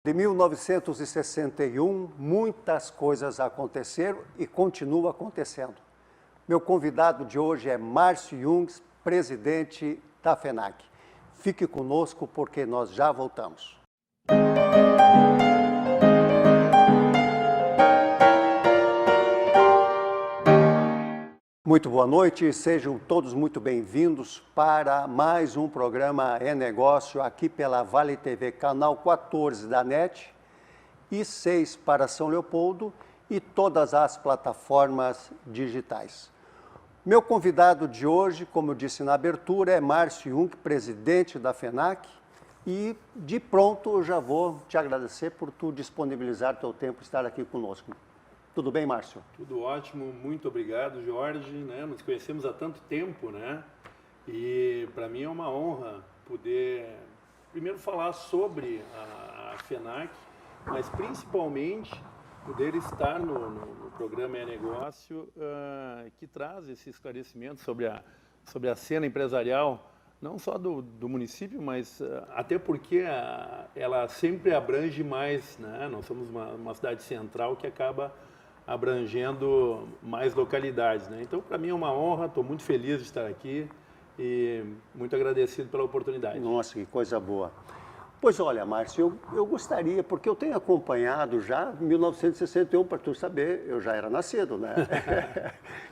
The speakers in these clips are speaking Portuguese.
De 1961, muitas coisas aconteceram e continuam acontecendo. Meu convidado de hoje é Márcio Jungs, presidente da FENAC. Fique conosco porque nós já voltamos. Muito boa noite, sejam todos muito bem-vindos para mais um programa É Negócio aqui pela Vale TV, canal 14 da NET e 6 para São Leopoldo e todas as plataformas digitais. Meu convidado de hoje, como eu disse na abertura, é Márcio Jungs, presidente da FENAC, e de pronto eu já vou te agradecer por tu disponibilizar teu tempo e estar aqui conosco. Tudo bem, Márcio? Tudo ótimo, muito obrigado, Jorge. Nos conhecemos há tanto tempo, E para mim é uma honra poder, primeiro, falar sobre a FENAC, mas principalmente poder estar no programa É Negócio, que traz esse esclarecimento sobre a cena empresarial, não só do município, mas até porque ela sempre abrange mais, Nós somos uma cidade central que acaba abrangendo mais localidades, Então, para mim é uma honra, estou muito feliz de estar aqui e muito agradecido pela oportunidade. Nossa, que coisa boa. Pois olha, Márcio, eu gostaria, porque eu tenho acompanhado já 1961, para tu saber, eu já era nascido,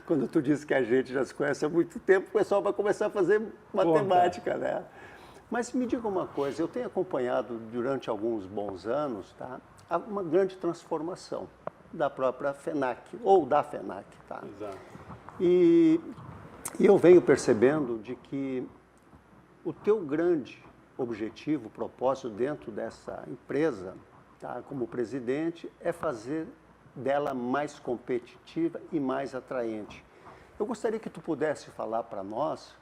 Quando tu disse que a gente já se conhece há muito tempo, o pessoal vai começar a fazer matemática, Mas me diga uma coisa, eu tenho acompanhado durante alguns bons anos, uma grande transformação da própria FENAC, ou da FENAC, Exato. E eu venho percebendo de que o teu grande objetivo, propósito dentro dessa empresa, como presidente, é fazer dela mais competitiva e mais atraente. Eu gostaria que tu pudesse falar para nós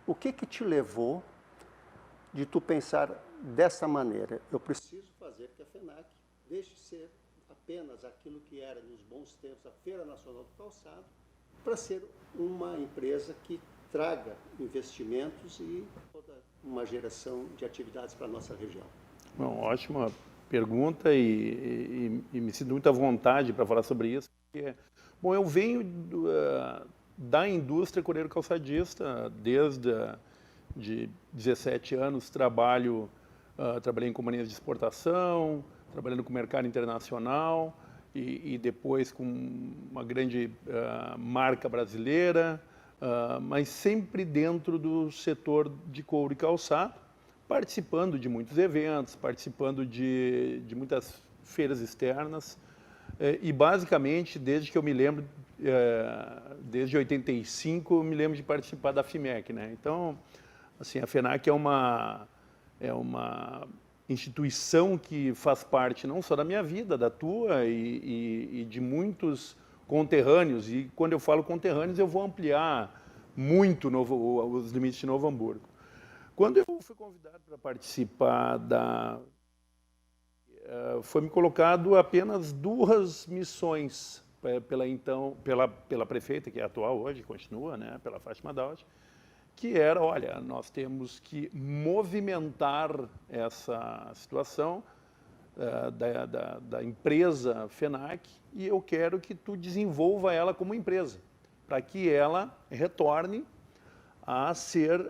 o que te levou de tu pensar dessa maneira. Eu preciso fazer que a FENAC deixe de ser apenas aquilo que era nos bons tempos a Feira Nacional do Calçado, para ser uma empresa que traga investimentos e toda uma geração de atividades para a nossa região. Bom, ótima pergunta e me sinto muito à vontade para falar sobre isso. Porque, bom, eu venho da indústria coreiro calçadista, desde de 17 anos trabalhei em companhias de exportação, trabalhando com o mercado internacional e depois com uma grande marca brasileira, mas sempre dentro do setor de couro e calçado, participando de muitos eventos, participando de muitas feiras externas e basicamente, desde que eu me lembro, desde 85, eu me lembro de participar da FIMEC, Então, assim, a FENAC é uma instituição que faz parte não só da minha vida, da tua e de muitos conterrâneos. E quando eu falo conterrâneos, eu vou ampliar muito os limites de Novo Hamburgo. Quando eu fui convidado para participar foi-me colocado apenas 2 missões pela prefeita, que é atual hoje, continua, pela Fátima Daud, que era, olha, nós temos que movimentar essa situação da empresa FENAC e eu quero que tu desenvolva ela como empresa, para que ela retorne a ser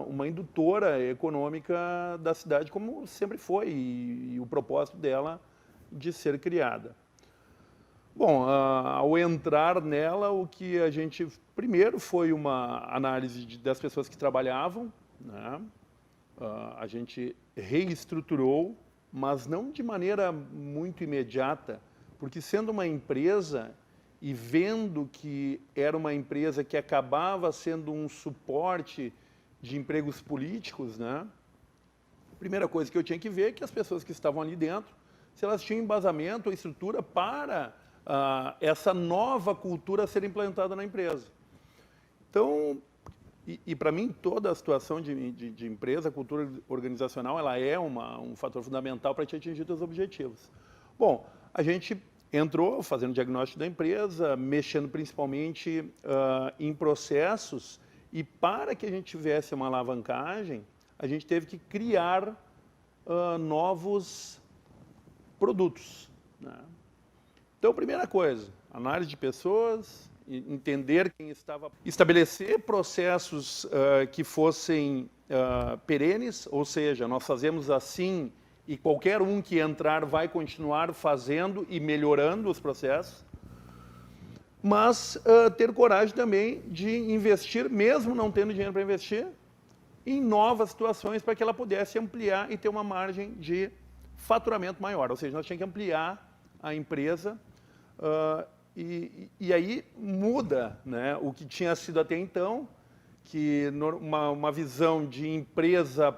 uma indutora econômica da cidade, como sempre foi, e o propósito dela de ser criada. Bom, ao entrar nela, o que a gente... Primeiro foi uma análise das pessoas que trabalhavam, A gente reestruturou, mas não de maneira muito imediata, porque sendo uma empresa e vendo que era uma empresa que acabava sendo um suporte de empregos políticos, A primeira coisa que eu tinha que ver é que as pessoas que estavam ali dentro, se elas tinham embasamento ou estrutura para essa nova cultura ser implantada na empresa. Então, para mim, toda a situação de empresa, a cultura organizacional, ela é um fator fundamental para te atingir seus objetivos. Bom, a gente entrou fazendo diagnóstico da empresa, mexendo principalmente em processos, e para que a gente tivesse uma alavancagem, a gente teve que criar novos produtos, né? Então, primeira coisa, análise de pessoas, entender quem estava... Estabelecer processos que fossem perenes, ou seja, nós fazemos assim e qualquer um que entrar vai continuar fazendo e melhorando os processos, mas ter coragem também de investir, mesmo não tendo dinheiro para investir, em novas situações para que ela pudesse ampliar e ter uma margem de faturamento maior. Ou seja, nós tínhamos que ampliar a empresa e aí muda, né, o que tinha sido até então, que uma visão de empresa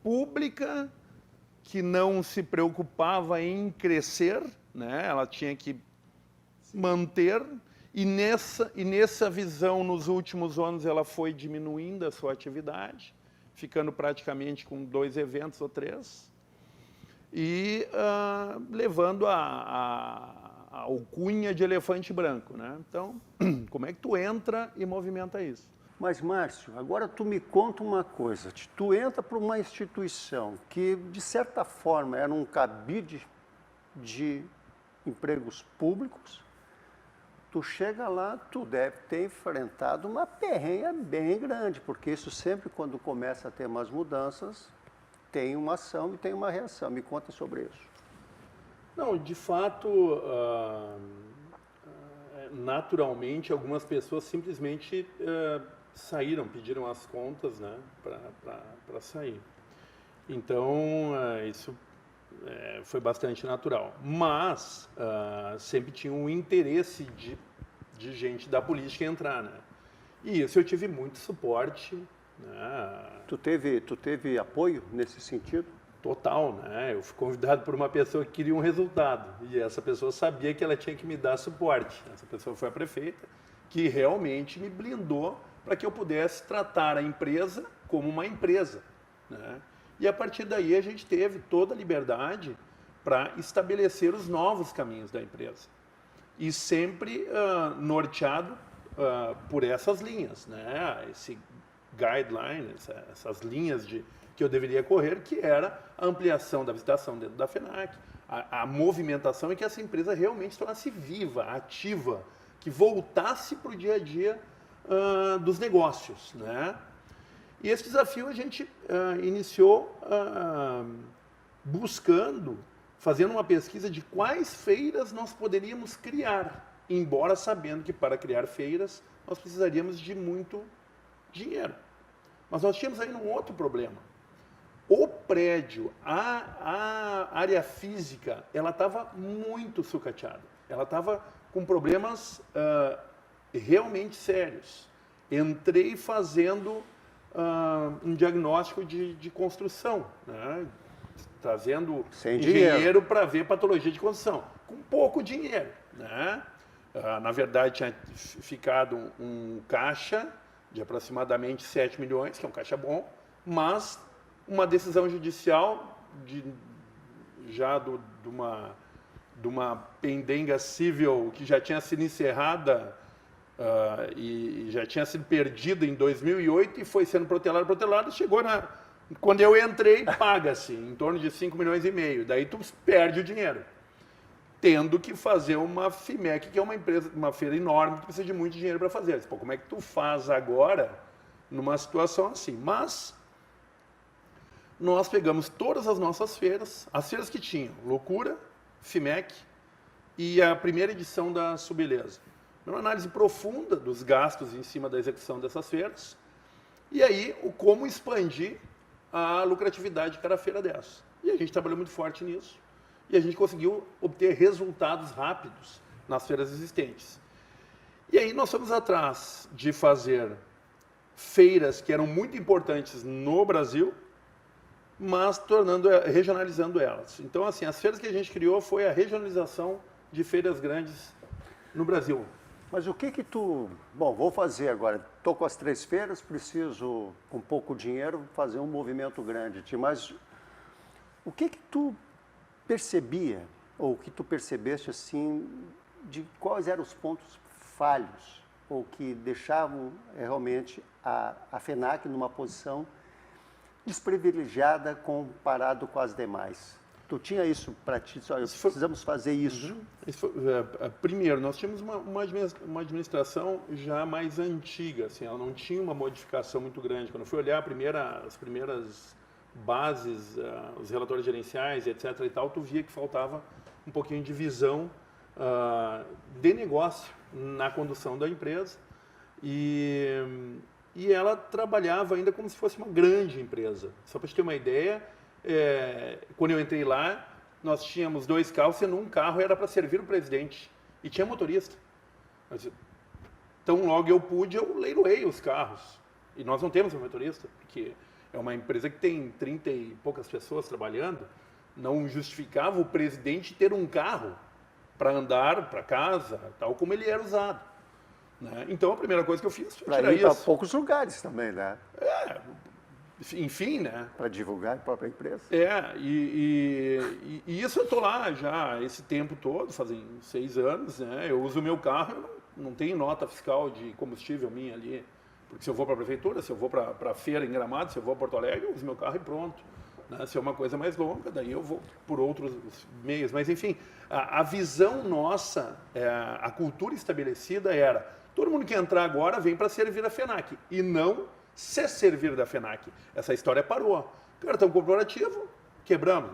pública que não se preocupava em crescer, né, ela tinha que manter, e nessa visão, nos últimos anos, ela foi diminuindo a sua atividade, ficando praticamente com 2 eventos ou 3, e levando a alcunha de elefante branco, né? Então, como é que tu entra e movimenta isso? Mas, Márcio, agora tu me conta uma coisa. Tu entra para uma instituição que, de certa forma, era um cabide de empregos públicos. Tu chega lá, tu deve ter enfrentado uma perrenha bem grande, porque isso sempre, quando começa a ter umas mudanças, tem uma ação e tem uma reação. Me conta sobre isso. Não, de fato, naturalmente, algumas pessoas simplesmente saíram, pediram as contas, né, para sair. Então, isso foi bastante natural. Mas sempre tinha um interesse de gente da política entrar, né? E isso eu tive muito suporte, né? Tu teve apoio nesse sentido? Total, né? Eu fui convidado por uma pessoa que queria um resultado e essa pessoa sabia que ela tinha que me dar suporte. Essa pessoa foi a prefeita, que realmente me blindou para que eu pudesse tratar a empresa como uma empresa, né? E a partir daí a gente teve toda a liberdade para estabelecer os novos caminhos da empresa. E sempre norteado por essas linhas, né? Esse guideline, essas linhas que eu deveria correr, que era a ampliação da visitação dentro da FENAC, a movimentação e que essa empresa realmente se tornasse viva, ativa, que voltasse para o dia a dia dos negócios, né? E esse desafio a gente iniciou fazendo uma pesquisa de quais feiras nós poderíamos criar, embora sabendo que para criar feiras nós precisaríamos de muito dinheiro. Mas nós tínhamos ainda um outro problema. O prédio, a área física, ela estava muito sucateada. Ela estava com problemas realmente sérios. Entrei fazendo um diagnóstico de construção, né? Trazendo engenheiro para ver patologia de construção, com pouco dinheiro, né? Na verdade, tinha ficado um caixa de aproximadamente 7 milhões, que é um caixa bom, mas uma decisão judicial já de uma pendenga civil que já tinha sido encerrada e já tinha sido perdida em 2008 e foi sendo protelada, chegou quando eu entrei, paga-se em torno de 5 milhões e meio, daí tu perde o dinheiro, tendo que fazer uma FIMEC, que é uma empresa, uma feira enorme, que precisa de muito dinheiro para fazer. Pô, como é que tu faz agora numa situação assim? Mas nós pegamos todas as nossas feiras, as feiras que tinham Loucura, FIMEC e a primeira edição da Subbeleza. Uma análise profunda dos gastos em cima da execução dessas feiras e aí como expandir a lucratividade de cada feira dessa. E a gente trabalhou muito forte nisso e a gente conseguiu obter resultados rápidos nas feiras existentes. E aí nós fomos atrás de fazer feiras que eram muito importantes no Brasil, mas regionalizando elas. Então, assim, as feiras que a gente criou foi a regionalização de feiras grandes no Brasil. Mas o que tu... Bom, vou fazer agora. Estou com as 3 feiras, preciso, com pouco dinheiro, fazer um movimento grande. Mas o que tu percebia, ou que tu percebeste, assim, de quais eram os pontos falhos, ou que deixavam realmente a FENAC numa posição desprivilegiada comparado com as demais? Tu tinha isso para ti, só, precisamos fazer isso. Primeiro, nós tínhamos uma administração já mais antiga, assim, ela não tinha uma modificação muito grande. Quando eu fui olhar as primeiras bases, os relatórios gerenciais, etc. e tal, tu via que faltava um pouquinho de visão de negócio na condução da empresa. E ela trabalhava ainda como se fosse uma grande empresa. Só para te ter uma ideia, quando eu entrei lá, nós tínhamos 2 carros, sendo um carro era para servir o presidente. E tinha motorista. Então, logo eu pude, eu leiloei os carros. E nós não temos um motorista, porque é uma empresa que tem 30 e poucas pessoas trabalhando. Não justificava o presidente ter um carro para andar para casa, tal como ele era usado. Né? Então, a primeira coisa que eu fiz foi tirar isso. Para poucos lugares também, né? Enfim, né? Para divulgar a própria empresa. E isso eu estou lá já esse tempo todo, fazem 6 anos, né? Eu uso o meu carro, eu não tenho nota fiscal de combustível minha ali, porque se eu vou para a prefeitura, se eu vou para a feira em Gramado, se eu vou a Porto Alegre, eu uso meu carro e pronto. Né? Se é uma coisa mais longa, daí eu vou por outros meios. Mas, enfim, a visão nossa, a cultura estabelecida era, todo mundo que entrar agora vem para servir a FENAC, e não se servir da FENAC. Essa história parou. Cartão corporativo, quebramos,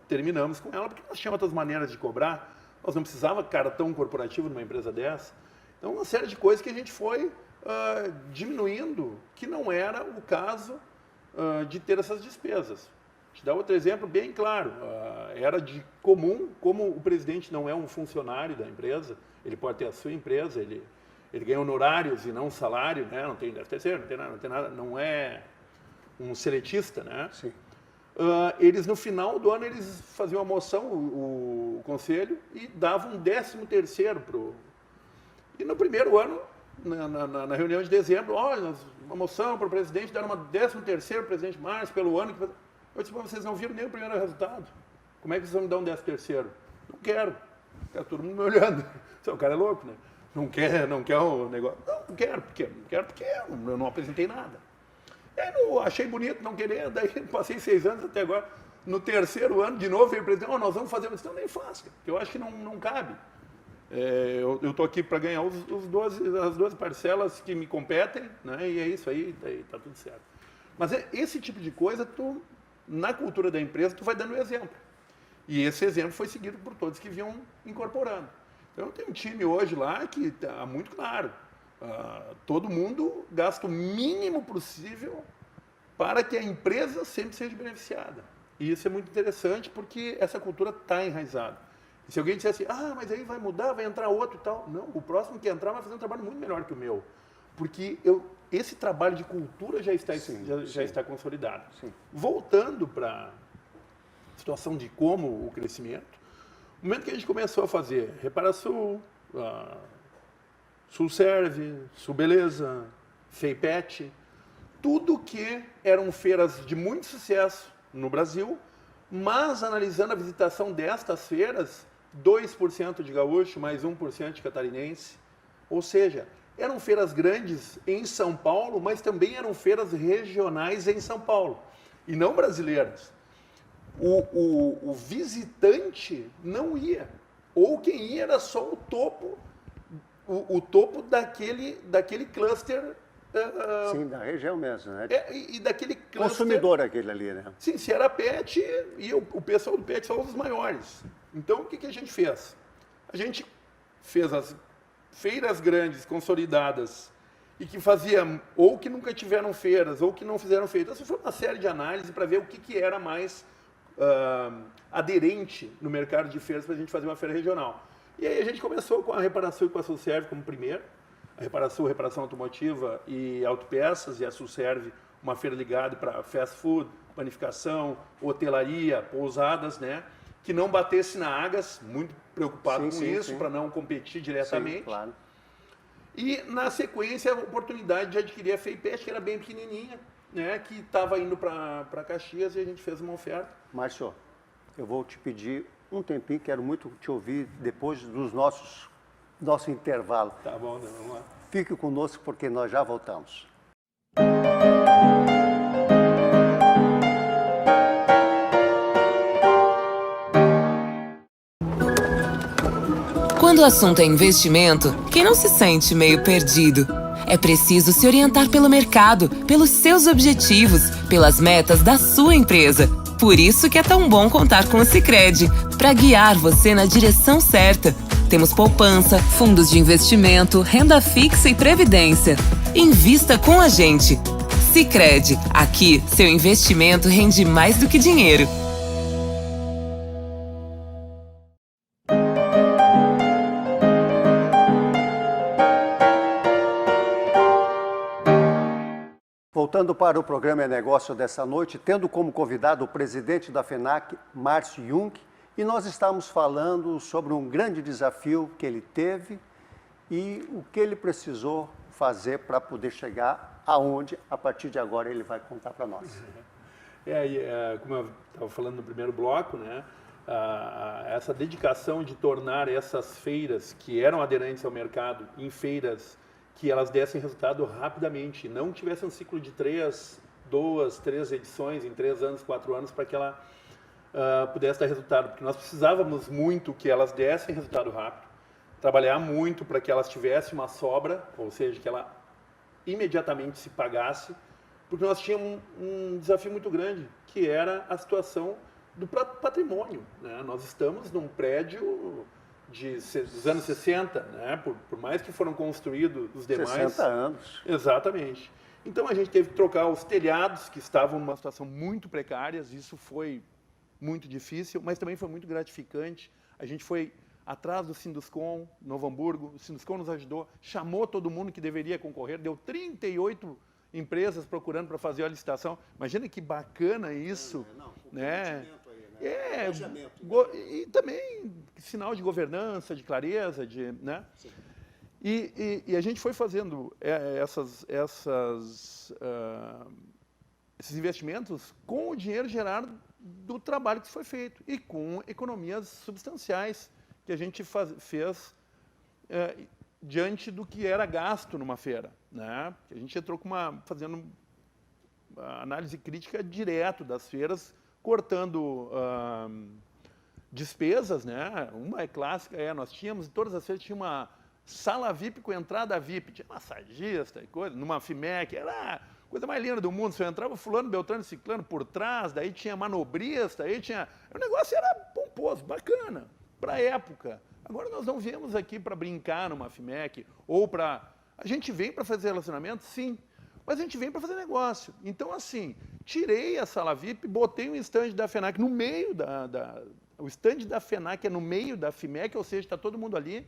terminamos com ela, porque nós tínhamos outras maneiras de cobrar, nós não precisávamos cartão corporativo numa empresa dessa. Então, uma série de coisas que a gente foi diminuindo, que não era o caso de ter essas despesas. Vou te dar outro exemplo bem claro. Era de comum, como o presidente não é um funcionário da empresa, ele pode ter a sua empresa, ele ganha honorários e não salário, né? Não tem terceiro, não tem nada, não é um seletista, né? Sim. Eles, no final do ano, eles faziam uma moção, o conselho, e davam um 13º pro... E no primeiro ano, na reunião de dezembro, olha, uma moção para o presidente, dar uma 13º para o presidente Márcio pelo ano. Eu disse, vocês não viram nem o primeiro resultado. Como é que vocês vão me dar um 13º? Não quero. Fica todo mundo me olhando. O cara é louco, né? Não quer o negócio. Não quero, por quê? Não quero porque eu não apresentei nada. Aí eu achei bonito não querer, daí passei 6 anos até agora. No 3º ano, de novo, veio o presidente, nós vamos fazer, mas não, nem faço, porque eu acho que não cabe. Eu estou aqui para ganhar as 12 parcelas que me competem, né? E é isso aí, tá tudo certo. Mas esse tipo de coisa, na cultura da empresa, tu vai dando exemplo. E esse exemplo foi seguido por todos que vinham incorporando. Então, tem um time hoje lá que está muito claro. Todo mundo gasta o mínimo possível para que a empresa sempre seja beneficiada. E isso é muito interessante porque essa cultura está enraizada. E se alguém dissesse, mas aí vai mudar, vai entrar outro e tal. Não, o próximo que entrar vai fazer um trabalho muito melhor que o meu. Porque esse trabalho de cultura já está consolidado. Sim. Voltando para a situação de como o crescimento, no momento que a gente começou a fazer Reparasul, Sulserve, Sulbeleza, Feipet, tudo que eram feiras de muito sucesso no Brasil, mas analisando a visitação destas feiras, 2% de gaúcho, mais 1% de catarinense, ou seja, eram feiras grandes em São Paulo, mas também eram feiras regionais em São Paulo, e não brasileiras. O visitante não ia, ou quem ia era só o topo daquele cluster. Sim, da região mesmo, né? E daquele cluster... Consumidor aquele ali, né? Sim, se era PET, e o pessoal do PET são os maiores. Então, o que a gente fez? A gente fez as feiras grandes, consolidadas, e que faziam, ou que nunca tiveram feiras, ou que não fizeram feiras. Então, foi uma série de análises para ver o que era mais aderente no mercado de feiras para a gente fazer uma feira regional. E aí a gente começou com a Reparasul e com a Sulserve como primeiro. A Reparasul, reparação automotiva e autopeças, e a Sulserve, uma feira ligada para fast food, panificação, hotelaria, pousadas, né? Que não batesse na Agas, muito preocupado com isso, para não competir diretamente. Sim, claro. E, na sequência, a oportunidade de adquirir a Feipet, que era bem pequenininha, né? Que estava indo para Caxias, e a gente fez uma oferta. Márcio, eu vou te pedir um tempinho, quero muito te ouvir depois dos nosso intervalo. Tá bom, então, vamos lá. Fique conosco porque nós já voltamos. Quando o assunto é investimento, quem não se sente meio perdido? É preciso se orientar pelo mercado, pelos seus objetivos, pelas metas da sua empresa. Por isso que é tão bom contar com o Sicredi, para guiar você na direção certa. Temos poupança, fundos de investimento, renda fixa e previdência. Invista com a gente. Sicredi, aqui seu investimento rende mais do que dinheiro. Voltando para o programa É Negócio dessa noite, tendo como convidado o presidente da FENAC, Márcio Jung, e nós estamos falando sobre um grande desafio que ele teve e o que ele precisou fazer para poder chegar aonde, a partir de agora, ele vai contar para nós. Como eu estava falando no primeiro bloco, né, essa dedicação de tornar essas feiras que eram aderentes ao mercado em feiras que elas dessem resultado rapidamente, não tivessem um ciclo de 2, 3 edições em 3 anos, 4 anos, para que ela pudesse dar resultado, porque nós precisávamos muito que elas dessem resultado rápido, trabalhar muito para que elas tivessem uma sobra, ou seja, que ela imediatamente se pagasse, porque nós tínhamos um desafio muito grande, que era a situação do patrimônio, né? Nós estamos num prédio dos anos 60, né? Por mais que foram construídos os demais... 60 anos. Exatamente. Então a gente teve que trocar os telhados, que estavam numa situação muito precária, isso foi muito difícil, mas também foi muito gratificante. A gente foi atrás do Sinduscon, Novo Hamburgo, o Sinduscon nos ajudou, chamou todo mundo que deveria concorrer, deu 38 empresas procurando para fazer a licitação. Imagina que bacana isso, né? E também sinal de governança, de clareza, né? E a gente foi fazendo esses investimentos com o dinheiro gerado do trabalho que foi feito e com economias substanciais que a gente fez diante do que era gasto numa feira, né? A gente entrou fazendo uma análise crítica direto das feiras, cortando despesas, né? Uma é clássica, nós tínhamos, todas as feiras tinha uma sala VIP com entrada VIP, tinha massagista e coisa, numa FIMEC, era a coisa mais linda do mundo, você entrava fulano, beltrano, ciclano por trás, daí tinha manobrista, o negócio era pomposo, bacana, para a época. Agora nós não viemos aqui para brincar numa FIMEC, ou para... A gente vem para fazer relacionamento, sim, mas a gente vem para fazer negócio. Então, assim, tirei a sala VIP, botei um stand da FENAC no meio o stand da FENAC é no meio da FIMEC, ou seja, está todo mundo ali,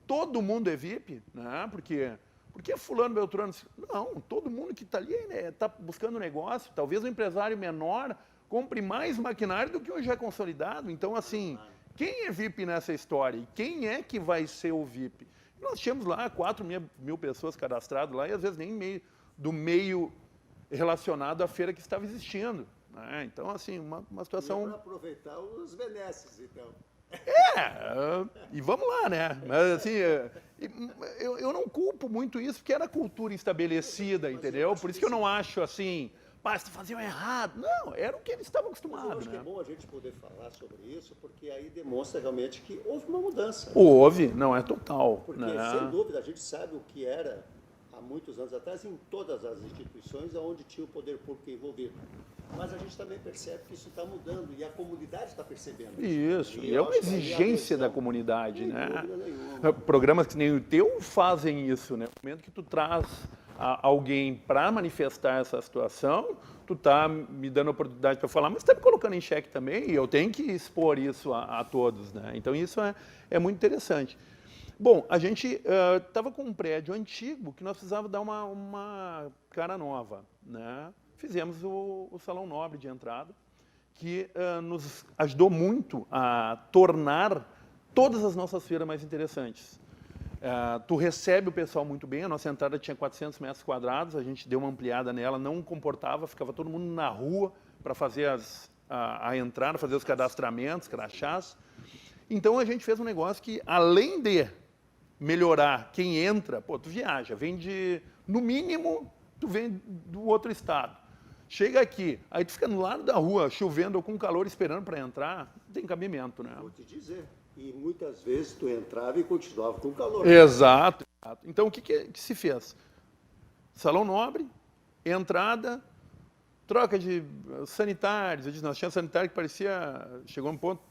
todo mundo é VIP, né? Porque fulano, beltrano... Não, todo mundo que está ali está buscando negócio. Talvez o empresário menor compre mais maquinário do que o já é consolidado. Então, assim, quem é VIP nessa história? E quem é que vai ser o VIP? Nós tínhamos lá 4 mil pessoas cadastradas lá e às vezes nem do meio relacionado à feira que estava existindo, né? Então, assim, uma situação... Para aproveitar os benesses, então. E vamos lá, né? Mas, assim, eu não culpo muito isso, porque era cultura estabelecida, entendeu? Por isso que eu não acho, assim, mas faziam errado. Não, era o que eles estavam acostumados, eu acho que é bom a gente poder falar sobre isso, porque aí demonstra realmente que houve uma mudança. Houve, não é total. Porque, né? sem dúvida, a gente sabe o que era há muitos anos atrás em todas as instituições onde tinha o poder público envolvido. Mas a gente também percebe que isso está mudando e a comunidade está percebendo isso. E é uma exigência da comunidade, né? Programas que nem o teu fazem isso, né? No momento que tu traz alguém para manifestar essa situação, tu está me dando a oportunidade para falar, mas está me colocando em xeque também e eu tenho que expor isso a todos, né? Então isso é muito interessante. Bom, a gente estava com um prédio antigo que nós precisávamos dar uma cara nova, né? Fizemos o Salão Nobre de entrada, que nos ajudou muito a tornar todas as nossas feiras mais interessantes. Tu recebe o pessoal muito bem, a nossa entrada tinha 400 metros quadrados, a gente deu uma ampliada nela, não comportava, ficava todo mundo na rua para fazer a entrada, fazer os cadastramentos, crachás. Então a gente fez um negócio que, além de melhorar quem entra, tu viaja, vem no mínimo, tu vem do outro estado. Chega aqui, aí tu fica no lado da rua, chovendo ou com calor, esperando para entrar, não tem cabimento, né? Vou te dizer. E muitas vezes tu entrava e continuava com calor. Exato. Então, o que se fez? Salão nobre, entrada, troca de sanitários. Nós tínhamos sanitário que chegou a um ponto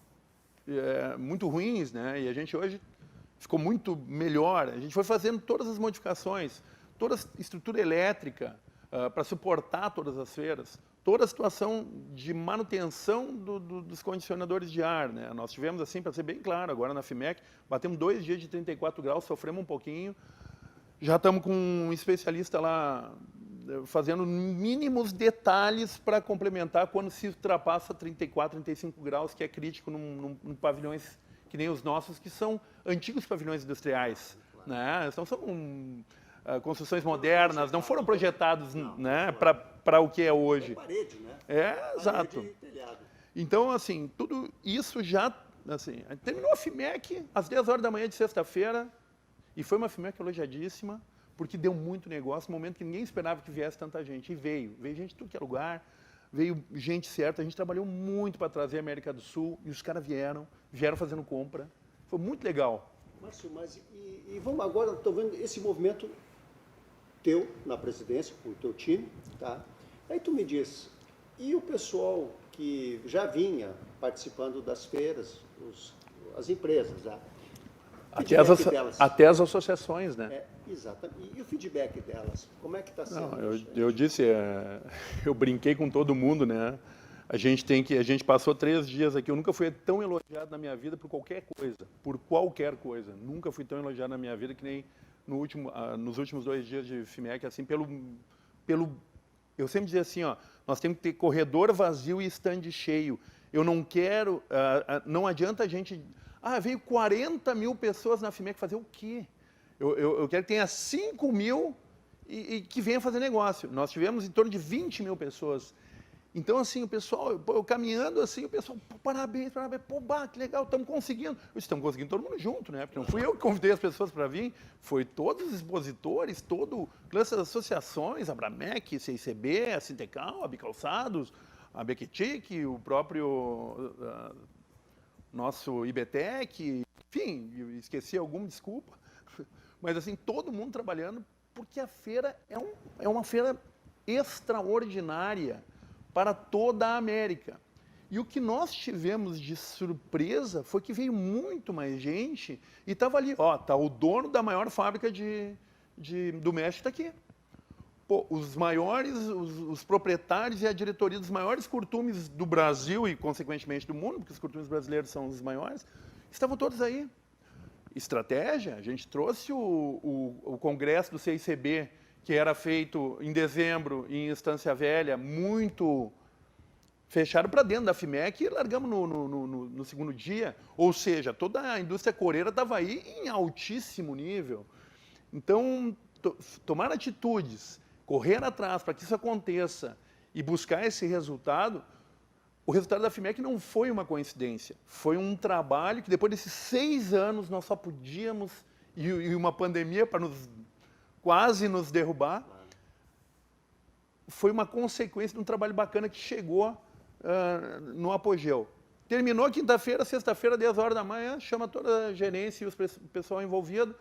muito ruins, né? E a gente hoje ficou muito melhor. A gente foi fazendo todas as modificações, toda a estrutura elétrica para suportar todas as feiras, toda a situação de manutenção dos condicionadores de ar, né? Nós tivemos, assim, para ser bem claro, agora na FIMEC, batemos 2 dias de 34 graus, sofremos um pouquinho, já estamos com um especialista lá fazendo mínimos detalhes para complementar quando se ultrapassa 34, 35 graus, que é crítico num pavilhões que nem os nossos, que são antigos pavilhões industriais, né? Então, são construções modernas, não foram projetados, né, para o que é hoje. É parede, né? Exato. Parede e telhado. Então, assim, tudo isso já, assim, terminou a FIMEC às 10 horas da manhã de sexta-feira, e foi uma FIMEC elogiadíssima, porque deu muito negócio, no momento que ninguém esperava que viesse tanta gente. E veio gente de tudo que é lugar, veio gente certa, a gente trabalhou muito para trazer a América do Sul, e os caras vieram fazendo compra. Foi muito legal. Márcio, mas vamos agora, estou vendo esse movimento teu na presidência, com o teu time, tá? Aí tu me diz, e o pessoal que já vinha participando das feiras, as empresas, tá? Até as associações, né? Exatamente. E o feedback delas? Como é que está sendo? Eu disse, eu brinquei com todo mundo, né? A gente passou 3 dias aqui, eu nunca fui tão elogiado na minha vida por qualquer coisa, Nunca fui tão elogiado na minha vida que nem nos últimos 2 dias de FIMEC, assim, eu sempre dizia assim, ó, nós temos que ter corredor vazio e stand cheio. Eu não quero, não adianta a gente, veio 40 mil pessoas na FIMEC fazer o quê? Eu quero que tenha 5 mil e que venha fazer negócio. Nós tivemos em torno de 20 mil pessoas. Então, assim, o pessoal, eu caminhando assim, o pessoal, parabéns, pô, que legal, estamos conseguindo. Estamos conseguindo todo mundo junto, né? Porque não fui eu que convidei as pessoas para vir, foi todos os expositores, todo o classe das associações, a Bramec, CICB, a Sintecal, a Bicalçados, a Bequitic, o próprio nosso IBTEC, enfim, eu esqueci alguma, desculpa. Mas, assim, todo mundo trabalhando, porque a feira é uma feira extraordinária para toda a América. E o que nós tivemos de surpresa foi que veio muito mais gente e estava ali, tá o dono da maior fábrica do México está aqui. Pô, os proprietários e a diretoria dos maiores curtumes do Brasil e, consequentemente, do mundo, porque os curtumes brasileiros são os maiores, estavam todos aí. Estratégia, a gente trouxe o congresso do CICB, que era feito em dezembro em Estância Velha, muito fechado para dentro da FIMEC, e largamos no segundo dia. Ou seja, toda a indústria coreira estava aí em altíssimo nível. Então, tomar atitudes, correr atrás para que isso aconteça e buscar esse resultado, o resultado da FIMEC não foi uma coincidência. Foi um trabalho que, depois desses 6 anos, nós só podíamos, e uma pandemia para quase nos derrubar, foi uma consequência de um trabalho bacana que chegou no apogeu. Terminou quinta-feira, sexta-feira, 10 horas da manhã, chama toda a gerência e o pessoal envolvido.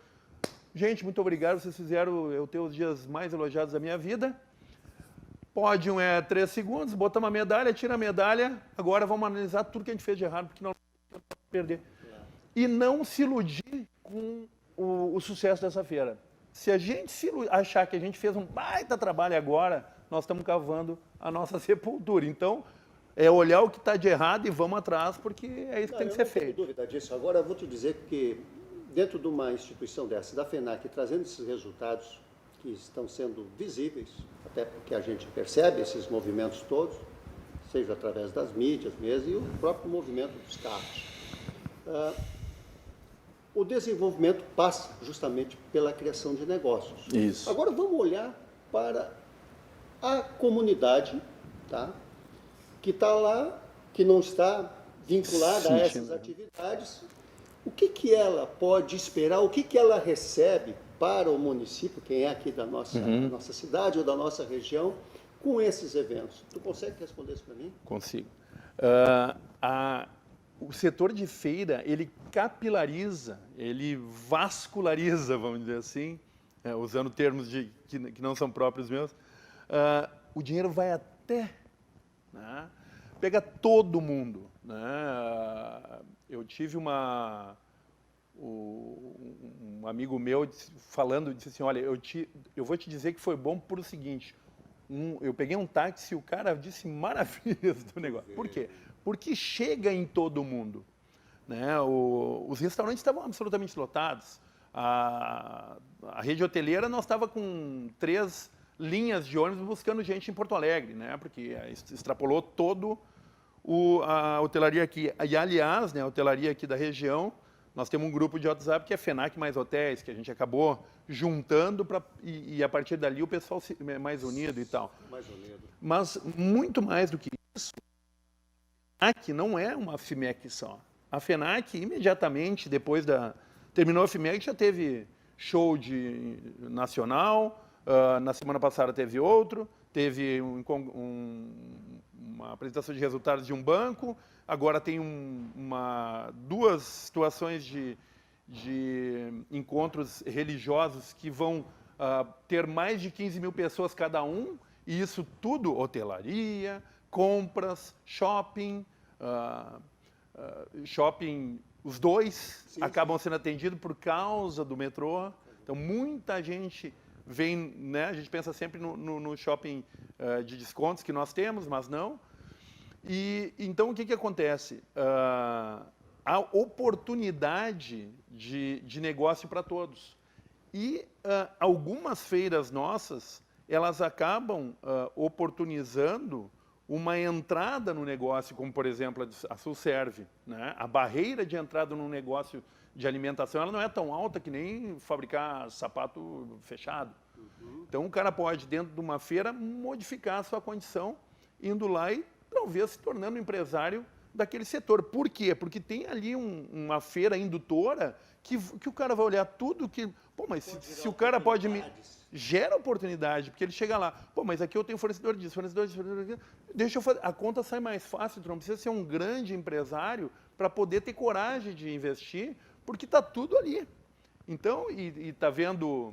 Gente, muito obrigado, vocês fizeram eu ter os dias mais elogiados da minha vida. Pódio 3 segundos, botamos a medalha, tira a medalha, agora vamos analisar tudo que a gente fez de errado, porque não vamos perder. E não se iludir com o sucesso dessa feira. Se a gente achar que a gente fez um baita trabalho agora, nós estamos cavando a nossa sepultura. Então, é olhar o que está de errado e vamos atrás, porque é isso que tem que ser feito. Não tenho dúvida disso. Agora, eu vou te dizer que, dentro de uma instituição dessa, da FENAC, trazendo esses resultados que estão sendo visíveis, até porque a gente percebe esses movimentos todos, seja através das mídias mesmo, e o próprio movimento dos carros. O desenvolvimento passa justamente pela criação de negócios. Isso. Agora vamos olhar para a comunidade, tá? Que está lá, que não está vinculada a essas atividades. O que ela pode esperar, o que ela recebe para o município, quem é aqui da nossa cidade ou da nossa região, com esses eventos. Tu consegue responder isso para mim? Consigo. O setor de feira, ele capilariza, ele vasculariza, vamos dizer assim, usando termos que não são próprios meus, o dinheiro vai até, né, pega todo mundo. Né? Eu tive um amigo meu falando, disse assim, olha, eu vou te dizer que foi bom por o seguinte, eu peguei um táxi e o cara disse maravilhas do negócio. Por quê? Porque chega em todo mundo. Né? Os restaurantes estavam absolutamente lotados. A rede hoteleira, nós estava com 3 linhas de ônibus buscando gente em Porto Alegre, né? Porque extrapolou todo a hotelaria aqui. E, aliás, né, a hotelaria aqui da região, nós temos um grupo de WhatsApp que é FENAC mais hotéis, que a gente acabou juntando e a partir dali o pessoal é mais unido e tal. Mais unido. Mas muito mais do que isso, a FENAC não é uma FIMEC só. A FENAC, imediatamente depois terminou a FIMEC, já teve show nacional, na semana passada teve outro, teve uma apresentação de resultados de um banco, agora tem 2 situações de encontros religiosos que vão ter mais de 15 mil pessoas cada um, e isso tudo, hotelaria, compras, shopping, os dois acabam sendo atendidos por causa do metrô. Então, muita gente vem, né? A gente pensa sempre no shopping de descontos que nós temos, mas não. E então, o que acontece? A oportunidade de negócio para todos. E algumas feiras nossas, elas acabam oportunizando uma entrada no negócio, como, por exemplo, a Sulserve. Né? A barreira de entrada no negócio de alimentação, ela não é tão alta que nem fabricar sapato fechado. Então, o cara pode, dentro de uma feira, modificar a sua condição, indo lá e, talvez, se tornando empresário daquele setor. Por quê? Porque tem ali uma feira indutora que o cara vai olhar tudo que... Pô, mas se o cara pode me... Gera oportunidade, porque ele chega lá, pô, mas aqui eu tenho fornecedor disso, fornecedor disso, deixa eu fazer. A conta sai mais fácil, tu não precisa ser um grande empresário para poder ter coragem de investir, porque está tudo ali. Então, e está vendo...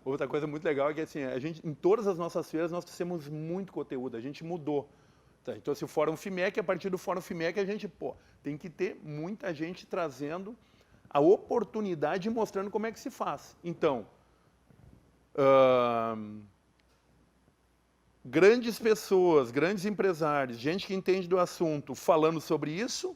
outra coisa muito legal é que, assim, em todas as nossas feiras, nós temos muito conteúdo, a gente mudou. Tá? Então, se o Fórum FIMEC, a partir do Fórum FIMEC, a gente, tem que ter muita gente trazendo a oportunidade e mostrando como é que se faz. Então, grandes pessoas, grandes empresários, gente que entende do assunto, falando sobre isso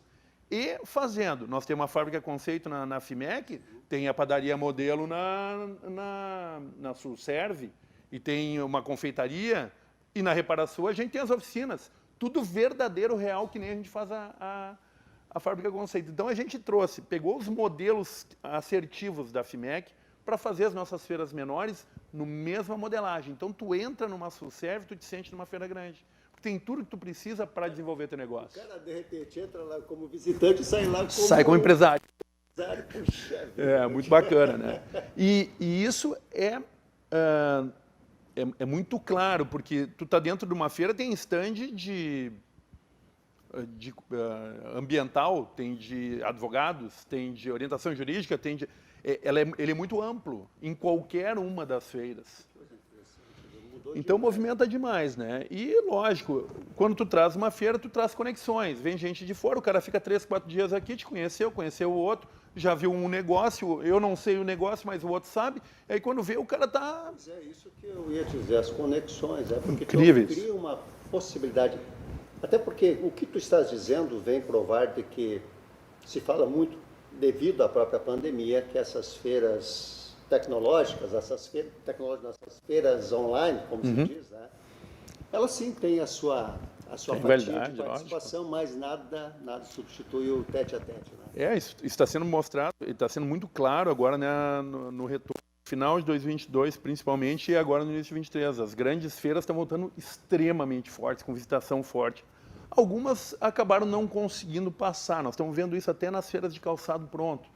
e fazendo. Nós temos uma fábrica conceito na FIMEC, tem a padaria modelo na Sulserve, e tem uma confeitaria, e na Reparação a gente tem as oficinas. Tudo verdadeiro, real, que nem a gente faz a fábrica conceito. Então, a gente pegou os modelos assertivos da FIMEC para fazer as nossas feiras menores no mesma modelagem. Então, tu entra numa Sulserve, tu te sente numa feira grande. Porque tem tudo que tu precisa para desenvolver teu negócio. O cara, de repente, entra lá como visitante e sai lá como... Sai como empresário. Puxa, muito bacana, né? E isso é muito claro, porque tu está dentro de uma feira, tem stand de ambiental, tem de advogados, tem de orientação jurídica, ele é muito amplo em qualquer uma das feiras. Então movimenta demais, né? E lógico, quando tu traz uma feira, tu traz conexões. Vem gente de fora, o cara fica 3, 4 dias aqui, te conheceu o outro, já viu um negócio, eu não sei o negócio, mas o outro sabe. Aí quando vê, o cara tá... Mas é isso que eu ia dizer, as conexões, porque incríveis. Tu cria uma possibilidade. Até porque o que tu estás dizendo vem provar de que se fala muito, devido à própria pandemia, que essas feiras tecnológicas, essas feiras online, como se diz, né? Elas sim têm a sua fatia de participação, lógico. Mas nada substitui o tete-a-tete. Né? Isso está sendo mostrado, está sendo muito claro agora, né, no retorno. Final de 2022, principalmente, e agora no início de 2023. As grandes feiras estão voltando extremamente fortes, com visitação forte. Algumas acabaram não conseguindo passar. Nós estamos vendo isso até nas feiras de calçado pronto.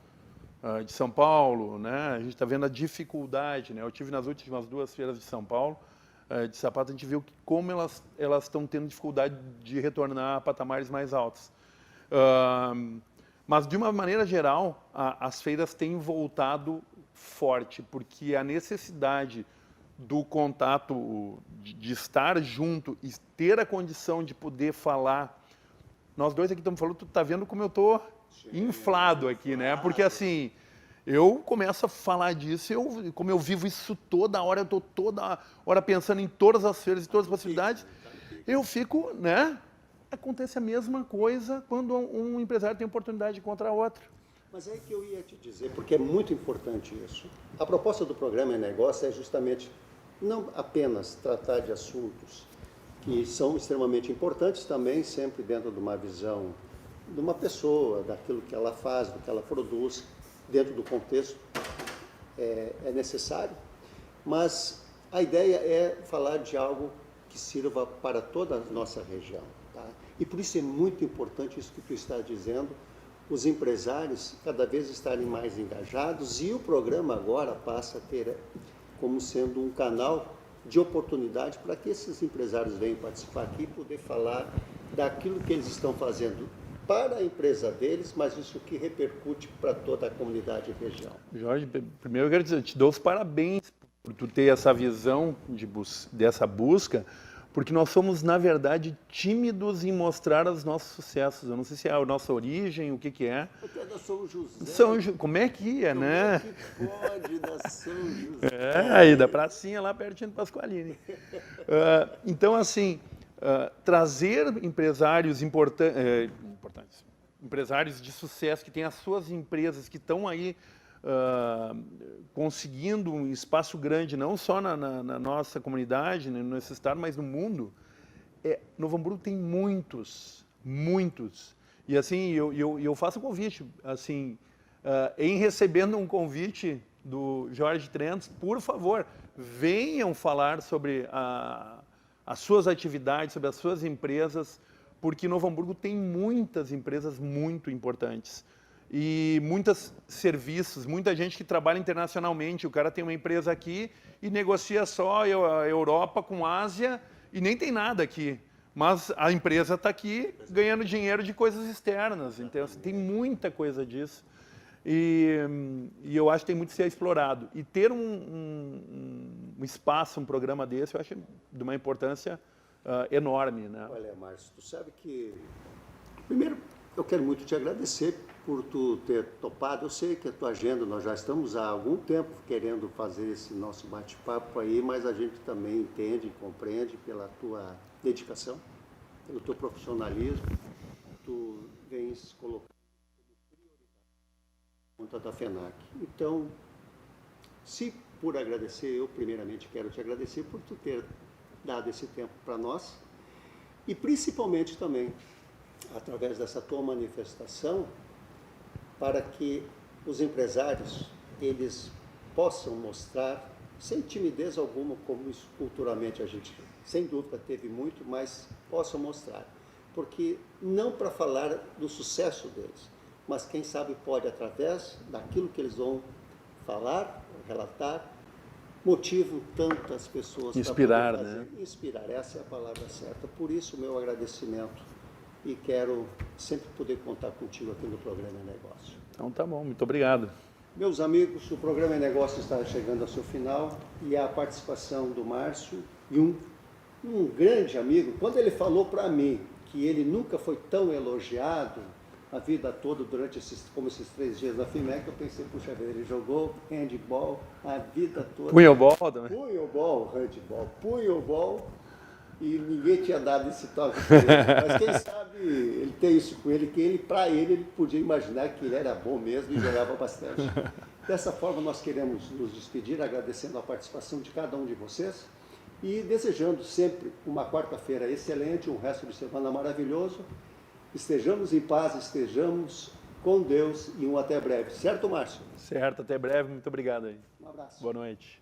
de São Paulo, né? A gente está vendo a dificuldade, né? Eu tive nas últimas 2 feiras de São Paulo, de sapato, a gente viu como elas estão tendo dificuldade de retornar a patamares mais altos. Mas, de uma maneira geral, as feiras têm voltado forte, porque a necessidade do contato, de estar junto e ter a condição de poder falar. Nós dois aqui estamos falando, tu está vendo como eu estou inflado aqui, né? Porque, assim, eu começo a falar disso, como eu vivo isso toda hora, eu estou toda hora pensando em todas as feiras e todas as possibilidades, eu fico, né? Acontece a mesma coisa quando um empresário tem oportunidade de encontrar outro. Mas é que eu ia te dizer, porque é muito importante isso. A proposta do programa Negócio é justamente não apenas tratar de assuntos que são extremamente importantes também, sempre dentro de uma visão de uma pessoa, daquilo que ela faz, do que ela produz, dentro do contexto é necessário, mas a ideia é falar de algo que sirva para toda a nossa região. Tá? E por isso é muito importante isso que tu está dizendo, os empresários cada vez estarem mais engajados, e o programa agora passa a ter como sendo um canal de oportunidade para que esses empresários venham participar aqui e poder falar daquilo que eles estão fazendo para a empresa deles, mas isso que repercute para toda a comunidade e região. Jorge, primeiro eu quero dizer, eu te dou os parabéns por tu ter essa visão dessa busca, porque nós somos, na verdade, tímidos em mostrar os nossos sucessos. Eu não sei se é a nossa origem, o que é. Porque é da São José. Como é que é, né? Como é que pode da São José? Aí da pracinha lá pertinho do Pasqualini. Então, assim, trazer empresários importantes, empresários de sucesso que têm as suas empresas, que estão aí conseguindo um espaço grande, não só na nossa comunidade, né, nesse estado, mas no mundo. Novo Hamburgo tem muitos. E assim, eu faço um convite, assim, em recebendo um convite do Jorge Trentes, por favor, venham falar sobre as suas atividades, sobre as suas empresas, porque Novo Hamburgo tem muitas empresas muito importantes. E muitos serviços, muita gente que trabalha internacionalmente. O cara tem uma empresa aqui e negocia só a Europa com a Ásia e nem tem nada aqui. Mas a empresa está aqui ganhando dinheiro de coisas externas. Então, assim, tem muita coisa disso. E eu acho que tem muito a ser explorado. E ter um espaço, um programa desse, eu acho de uma importância enorme, né? Olha, Márcio, tu sabe que... Primeiro, eu quero muito te agradecer por tu ter topado. Eu sei que a tua agenda, nós já estamos há algum tempo querendo fazer esse nosso bate-papo aí, mas a gente também entende e compreende pela tua dedicação, pelo teu profissionalismo. Tu vens colocando como prioridade a conta da FENAC. Então, se por agradecer, eu primeiramente quero te agradecer por tu ter dado esse tempo para nós e principalmente também através dessa tua manifestação, para que os empresários eles possam mostrar, sem timidez alguma, como isso culturalmente a gente, sem dúvida, teve muito, mas possam mostrar. Porque não para falar do sucesso deles, mas quem sabe pode, através daquilo que eles vão falar, relatar, motivam tantas pessoas inspirar, para poder fazer. Né? Inspirar, essa é a palavra certa. Por isso, meu agradecimento. E quero sempre poder contar contigo aqui no Programa Negócio. Então tá bom, muito obrigado. Meus amigos, o Programa Negócio está chegando ao seu final e a participação do Márcio e um grande amigo, quando ele falou para mim que ele nunca foi tão elogiado a vida toda durante esses 3 dias na FIMEC, eu pensei, puxa vida, ele jogou handball a vida toda. Punhobol também. Punhobol, handball, punhobol. E ninguém tinha dado esse toque para ele. Mas quem sabe ele tem isso com ele, que para ele podia imaginar que ele era bom mesmo e jogava bastante. Dessa forma, nós queremos nos despedir, agradecendo a participação de cada um de vocês e desejando sempre uma quarta-feira excelente, um resto de semana maravilhoso. Estejamos em paz, estejamos com Deus e até breve. Certo, Márcio? Certo, até breve. Muito obrigado aí. Um abraço. Boa noite.